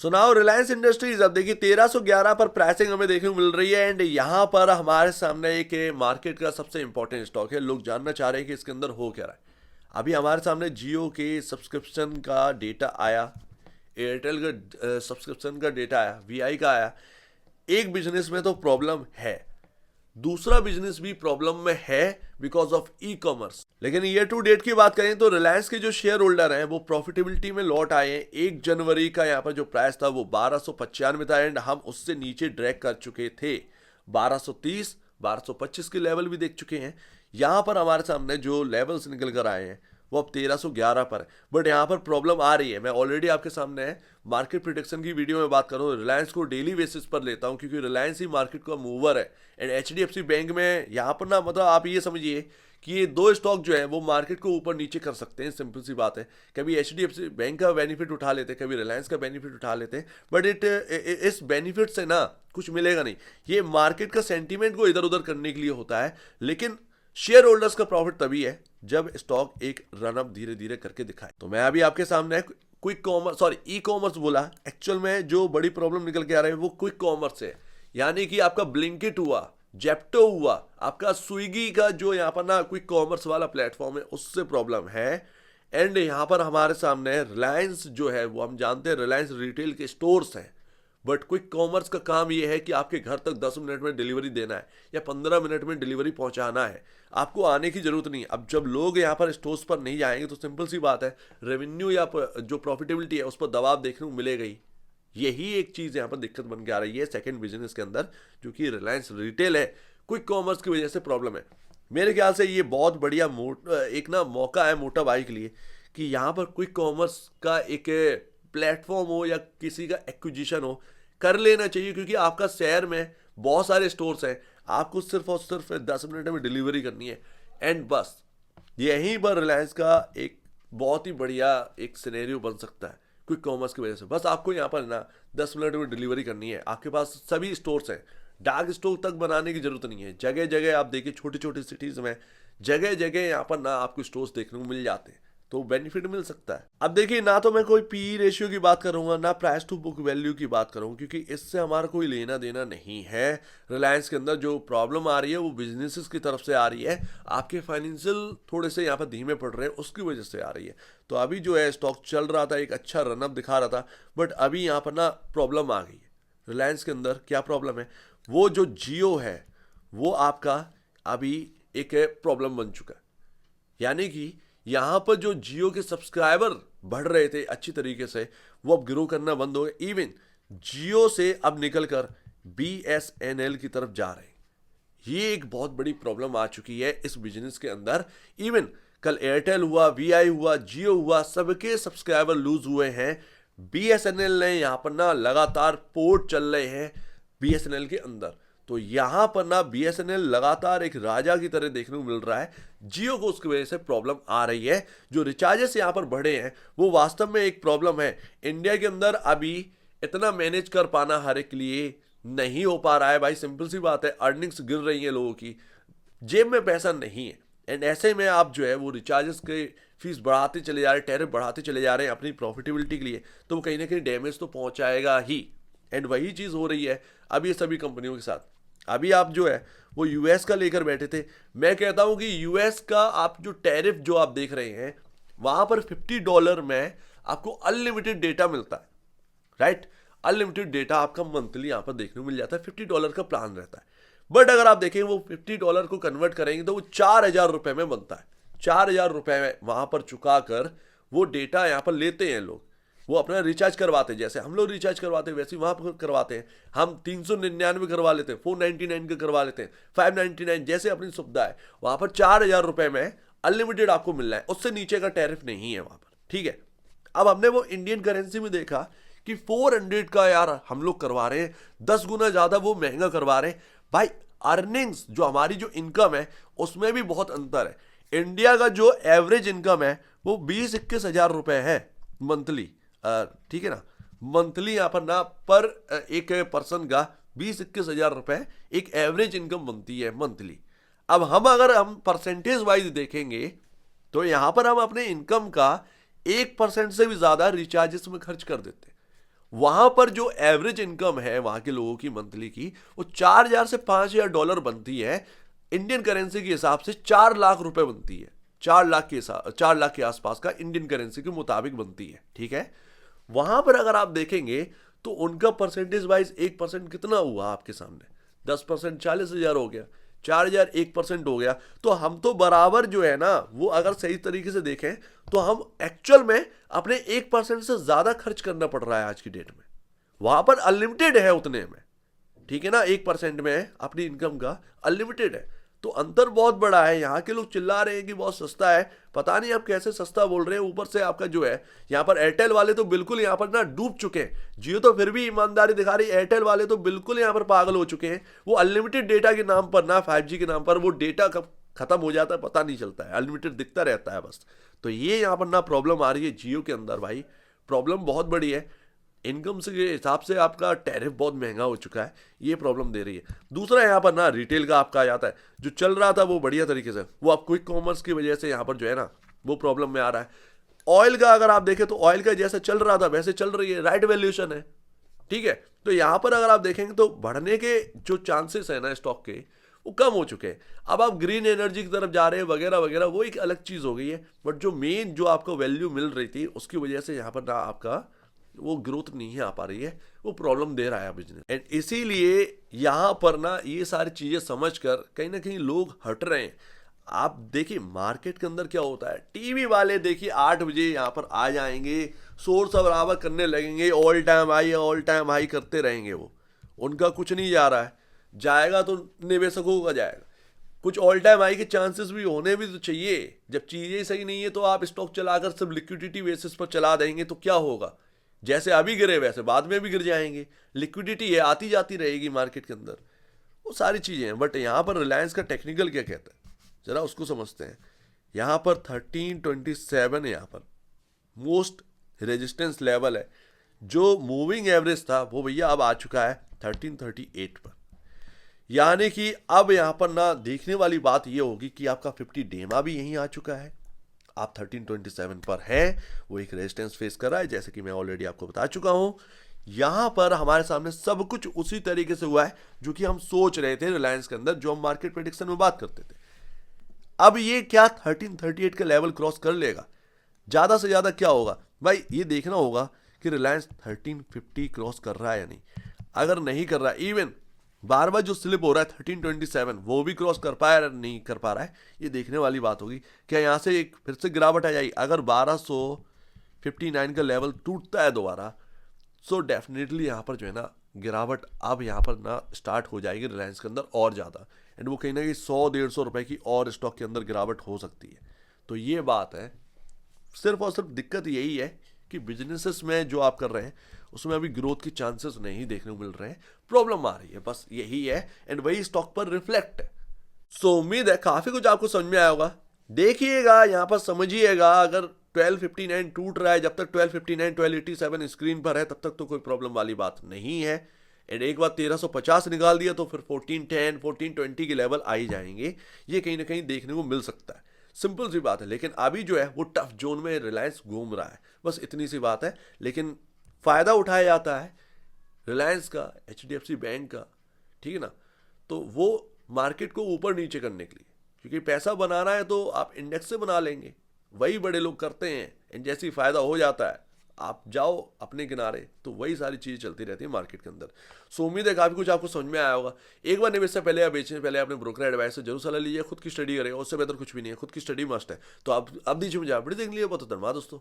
सुनाओ रिलायंस इंडस्ट्रीज। अब देखिए 1311 पर प्राइसिंग हमें देखने को मिल रही है एंड यहाँ पर हमारे सामने एक मार्केट का सबसे इंपॉर्टेंट स्टॉक है। लोग जानना चाह रहे हैं कि इसके अंदर हो क्या रहा है। अभी हमारे सामने जियो के सब्सक्रिप्शन का डेटा आया, एयरटेल का सब्सक्रिप्शन का डेटा आया, वीआई का आया। एक बिजनेस में तो प्रॉब्लम है, दूसरा बिजनेस भी प्रॉब्लम में है बिकॉज ऑफ ई कॉमर्स। लेकिन ईयर टू डेट की बात करें तो रिलायंस के जो शेयर होल्डर हैं वो प्रॉफिटेबिलिटी में लौट आए हैं। 1 जनवरी का यहाँ पर जो प्राइस था वो 1295 था एंड हम उससे नीचे ड्रैग कर चुके थे। 1230 1225 के लेवल भी देख चुके हैं। यहाँ पर हमारे सामने जो लेवल्स निकल कर आए हैं वो अब 1311 पर है। बट यहाँ पर प्रॉब्लम आ रही है। मैं ऑलरेडी आपके सामने मार्केट प्रिडिक्शन की वीडियो में बात कर रहा हूँ। रिलायंस को डेली बेसिस पर लेता हूँ क्योंकि रिलायंस ही मार्केट का मूवर है एंड एचडीएफसी बैंक में यहाँ पर ना मतलब आप ये समझिए कि ये दो स्टॉक जो है वो मार्केट को ऊपर नीचे कर सकते हैं। सिंपल सी बात है, कभी एचडीएफसी बैंक का बेनिफिट उठा लेते हैं, कभी रिलायंस का बेनिफिट उठा लेते हैं। बट इस बेनिफिट से ना कुछ मिलेगा नहीं। ये मार्केट का सेंटीमेंट को इधर उधर करने के लिए होता है। लेकिन शेयर होल्डर्स का प्रॉफिट तभी है जब स्टॉक एक रनअप धीरे धीरे करके दिखाए। तो मैं अभी आपके सामने quick commerce sorry e commerce बोला, एक्चुअल में जो बड़ी प्रॉब्लम निकल के आ रही है वो क्विक कॉमर्स है। यानी कि आपका ब्लिंकिट हुआ, जेप्टो हुआ, आपका स्विगी का जो यहाँ पर ना क्विक कॉमर्स वाला प्लेटफॉर्म है उससे प्रॉब्लम है। एंड यहाँ पर हमारे सामने रिलायंस जो है वो हम जानते हैं रिलायंस रिटेल के स्टोर्स हैं। बट क्विक कॉमर्स का काम यह है कि आपके घर तक 10 मिनट में डिलीवरी देना है या 15 मिनट में डिलीवरी पहुंचाना है। आपको आने की जरूरत नहीं। अब जब लोग यहाँ पर स्टोर्स पर नहीं जाएंगे तो सिंपल सी बात है, रेवेन्यू या जो प्रॉफिटेबिलिटी है उस पर दबाव देखने को मिलेगा ही। यही एक चीज़ यहाँ पर दिक्कत बन के आ रही है सेकंड बिजनेस के अंदर, जो कि रिलायंस रिटेल है। क्विक कॉमर्स की वजह से प्रॉब्लम है। मेरे ख्याल से ये बहुत बढ़िया एक ना मौका है मोटा भाई के लिए कि यहाँ पर क्विक कॉमर्स का एक प्लेटफॉर्म हो या किसी का एक्विजिशन हो, कर लेना चाहिए। क्योंकि आपका शहर में बहुत सारे स्टोर्स हैं, आपको सिर्फ और सिर्फ 10 मिनट में डिलीवरी करनी है एंड बस। यहीं पर रिलायंस का एक बहुत ही बढ़िया एक सिनेरियो बन सकता है क्विक कॉमर्स की वजह से। बस आपको यहाँ पर ना 10 मिनट में डिलीवरी करनी है। आपके पास सभी स्टोर्स हैं, डार्क स्टोर तक बनाने की जरूरत नहीं है। जगह जगह आप देखिए, छोटी छोटी सिटीज में जगह जगह यहाँ पर ना आपको स्टोर्स देखने को मिल जाते हैं, तो बेनिफिट मिल सकता है। अब देखिए, ना तो मैं कोई पी रेशियो की बात करूंगा ना प्राइस टू बुक वैल्यू की बात करूंगा, क्योंकि इससे हमारा कोई लेना देना नहीं है। रिलायंस के अंदर जो प्रॉब्लम आ रही है वो बिजनेसेस की तरफ से आ रही है। आपके फाइनेंशियल थोड़े से यहाँ पर धीमे पड़ रहे हैं, उसकी वजह से आ रही है। तो अभी जो है स्टॉक चल रहा था, एक अच्छा रनअप दिखा रहा था, बट अभी यहाँ पर ना प्रॉब्लम आ गई है। रिलायंस के अंदर क्या प्रॉब्लम है, वो जो जियो है वो आपका अभी एक प्रॉब्लम बन चुका है। यानी कि यहाँ पर जो जियो के सब्सक्राइबर बढ़ रहे थे अच्छी तरीके से, वो अब ग्रो करना बंद हो गए। इवन जियो से अब निकलकर बीएसएनएल की तरफ जा रहे हैं। ये एक बहुत बड़ी प्रॉब्लम आ चुकी है इस बिजनेस के अंदर। इवन कल एयरटेल हुआ, वीआई हुआ, जियो हुआ, सबके सब्सक्राइबर लूज हुए हैं। बीएसएनएल ने यहाँ पर ना लगातार पोर्ट चल रहे हैं बीएसएनएल के अंदर। तो यहां पर ना बीएसएनएल लगातार एक राजा की तरह देखने को मिल रहा है। जियो को उसकी वजह से प्रॉब्लम आ रही है। जो रिचार्जेस यहां पर बढ़े हैं वो वास्तव में एक प्रॉब्लम है। इंडिया के अंदर अभी इतना मैनेज कर पाना हर एक लिए नहीं हो पा रहा है भाई। सिंपल सी बात है, अर्निंग्स गिर रही है, लोगों की जेब में पैसा नहीं है। एंड ऐसे में आप जो है वो रिचार्जेस के फीस बढ़ाते चले जा रहे हैं, टैरिफ बढ़ाते चले जा रहे हैं अपनी प्रॉफिटेबिलिटी के लिए, तो वो कहीं ना कहीं डैमेज तो पहुंचाएगा ही। एंड वही चीज़ हो रही है अब ये सभी कंपनियों के साथ। अभी आप जो है वो यूएस का लेकर बैठे थे। मैं कहता हूं कि यूएस का आप जो टैरिफ जो आप देख रहे हैं, वहां पर $50 में आपको अनलिमिटेड डेटा मिलता है, राइट। अनलिमिटेड डेटा आपका मंथली यहां पर देखने को मिल जाता है। $50 का प्लान रहता है। बट अगर आप देखें वो $50 को कन्वर्ट करेंगे तो वो 4,000 रुपए में बनता है। 4,000 रुपए में वहां पर चुका कर वो डेटा यहां पर लेते हैं लोग। वो अपना रिचार्ज करवाते हैं, जैसे हम लोग रिचार्ज करवाते हैं वैसे वहां पर करवाते हैं। हम 399 करवा लेते हैं, 499 का करवा लेते हैं, 599, जैसे अपनी सुविधा है। वहां पर 4,000 रुपए में अनलिमिटेड आपको मिल रहा है, उससे नीचे का टैरिफ नहीं है वहां पर, ठीक है। अब हमने वो इंडियन करेंसी में देखा कि 400 का यार हम लोग करवा रहे हैं, 10 गुना ज्यादा वो महंगा करवा रहे हैं भाई। अर्निंग्स जो हमारी जो इनकम है उसमें भी बहुत अंतर है। इंडिया का जो एवरेज इनकम है वो 20-21 हजार रुपए है मंथली, ठीक है ना। मंथली यहाँ पर ना पर एक पर्सन का 20-21 हजार रुपए एक एवरेज इनकम बनती है मंथली। अब अगर हम परसेंटेज वाइज देखेंगे तो यहाँ पर हम अपने इनकम का 1% से भी ज्यादा रिचार्जेस में खर्च कर देते हैं। वहां पर जो एवरेज इनकम है वहां के लोगों की मंथली की, वो 4,000 से 5,000 डॉलर बनती है। इंडियन करेंसी के हिसाब से 4 लाख रुपए बनती है। 4 लाख के आसपास का इंडियन करेंसी के मुताबिक बनती है, ठीक है। वहां पर अगर आप देखेंगे तो उनका परसेंटेज वाइज 1% कितना हुआ आपके सामने, 10% 40,000 हो गया, 4,000 1% हो गया। तो हम तो बराबर जो है ना, वो अगर सही तरीके से देखें तो हम एक्चुअल में अपने 1% से ज्यादा खर्च करना पड़ रहा है आज की डेट में। वहां पर अनलिमिटेड है उतने में, ठीक है ना, 1% में अपनी इनकम का अनलिमिटेड है। तो अंतर बहुत बड़ा है। यहाँ के लोग चिल्ला रहे हैं कि बहुत सस्ता है, पता नहीं आप कैसे सस्ता बोल रहे हैं। ऊपर से आपका जो है यहाँ पर एयरटेल वाले तो बिल्कुल यहाँ पर ना डूब चुके हैं। जियो तो फिर भी ईमानदारी दिखा रही है, एयरटेल वाले तो बिल्कुल यहाँ पर पागल हो चुके हैं। वो अनलिमिटेड डेटा के नाम पर ना 5G के नाम पर वो डेटा कब खत्म हो जाता है पता नहीं चलता है, अनलिमिटेड दिखता रहता है बस। तो ये यहाँ पर ना प्रॉब्लम आ रही है जियो के अंदर भाई, प्रॉब्लम बहुत बड़ी है। इनकम से के हिसाब से आपका टैरिफ बहुत महंगा हो चुका है, ये प्रॉब्लम दे रही है। दूसरा यहाँ पर ना रिटेल का आपका आ जाता है, जो चल रहा था वो बढ़िया तरीके से, वो आप क्विक कॉमर्स की वजह से यहाँ पर जो है ना वो प्रॉब्लम में आ रहा है। ऑयल का अगर आप देखें तो ऑयल का जैसा चल रहा था वैसे चल रही है, राइट वैल्यूएशन है, ठीक है। तो यहाँ पर अगर आप देखेंगे तो बढ़ने के जो चांसेस है ना स्टॉक के, वो कम हो चुके हैं। अब आप ग्रीन एनर्जी की तरफ जा रहे हैं वगैरह वगैरह, वो एक अलग चीज़ हो गई है। बट जो मेन जो आपको वैल्यू मिल रही थी उसकी वजह से यहाँ पर ना आपका वो ग्रोथ नहीं आ पा रही है, वो प्रॉब्लम दे रहा है बिजनेस। एंड इसीलिए यहाँ पर ना ये सारी चीज़ें समझकर कहीं ना कहीं लोग हट रहे हैं। आप देखिए मार्केट के अंदर क्या होता है, टीवी वाले देखिए 8 बजे यहाँ पर आ जाएंगे, शोर शराबा करने लगेंगे, ऑल टाइम हाई करते रहेंगे। वो उनका कुछ नहीं जा रहा है, जाएगा तो निवेशकों का जाएगा। कुछ ऑल टाइम हाई के चांसेस भी होने भी तो चाहिए। जब चीज़ें सही नहीं है तो आप स्टॉक चलाकर सिर्फ लिक्विडिटी बेसिस पर चला देंगे तो क्या होगा, जैसे अभी गिरे वैसे बाद में भी गिर जाएंगे। लिक्विडिटी है, आती जाती रहेगी मार्केट के अंदर, वो सारी चीज़ें हैं। बट यहाँ पर रिलायंस का टेक्निकल क्या कहता है जरा उसको समझते हैं। यहाँ पर 1327 है, यहाँ पर मोस्ट रेजिस्टेंस लेवल है। जो मूविंग एवरेज था वो भैया अब आ चुका है 1338 पर। यानी कि अब यहाँ पर ना देखने वाली बात ये होगी कि आपका 50 डेमा भी यहीं आ चुका है। आप 1327 पर है, वो एक रेजिस्टेंस फेस कर रहा है, जैसे कि मैं ऑलरेडी आपको बता चुका हूं। यहां पर हमारे सामने सब कुछ उसी तरीके से हुआ है जो कि हम सोच रहे थे रिलायंस के अंदर, जो हम मार्केट प्रेडिक्शन में बात करते थे। अब ये क्या 1338 का लेवल क्रॉस कर लेगा, ज्यादा से ज्यादा क्या होगा भाई, ये देखना होगा कि रिलायंस 1350 क्रॉस कर रहा है या नहीं। अगर नहीं कर रहा है, इवन बार बार जो स्लिप हो रहा है 1327 वो भी क्रॉस कर पाया नहीं कर पा रहा है, ये देखने वाली बात होगी। क्या यहाँ से एक फिर से गिरावट आ जाएगी? अगर 1259 का लेवल टूटता है दोबारा, सो डेफिनेटली यहाँ पर जो है ना गिरावट अब यहाँ पर ना स्टार्ट हो जाएगी रिलायंस के अंदर और ज़्यादा। एंड वो कहीं ना कहीं 100-150 रुपए की और स्टॉक के अंदर गिरावट हो सकती है। तो ये बात है। सिर्फ और सिर्फ दिक्कत यही है कि बिजनेसेस में जो आप कर रहे हैं उसमें अभी ग्रोथ की चांसेस नहीं देखने को मिल रहे हैं, प्रॉब्लम आ रही है, बस यही है। एंड वही स्टॉक पर रिफ्लेक्ट है। सो उम्मीद है काफी कुछ आपको समझ में आया होगा। देखिएगा यहाँ पर, समझिएगा, अगर 1259 टूट रहा है, जब तक 1259 1287 स्क्रीन पर है तब तक तो कोई प्रॉब्लम वाली बात नहीं है। एंड एक बार 1350 निकाल दिया तो फिर 1410 1420 के लेवल आ ही जाएंगे, ये कहीं ना कहीं देखने को मिल सकता है। सिंपल सी बात है। लेकिन अभी जो है वो टफ जोन में रिलायंस घूम रहा है, बस इतनी सी बात है। लेकिन फायदा उठाया जाता है रिलायंस का, HDFC बैंक का, ठीक है ना। तो वो मार्केट को ऊपर नीचे करने के लिए, क्योंकि पैसा बनाना है तो आप इंडेक्स से बना लेंगे, वही बड़े लोग करते हैं। एंड जैसे ही फायदा हो जाता है आप जाओ अपने किनारे, तो वही सारी चीज़ चलती रहती है मार्केट के अंदर। सो उम्मीद है काफ़ी कुछ आपको समझ में आया होगा। एक बार निवेश से पहले या बेचने से पहले अपने ब्रोकर एडवाइस से जरूर सलाह लीजिए। खुद की स्टडी करेगा, उससे बेहतर कुछ भी नहीं है, खुद की स्टडी मस्ट है। तो आप अब दीजिए मुझे अपडेट देख लीजिए। बहुत धन्यवाद दोस्तों।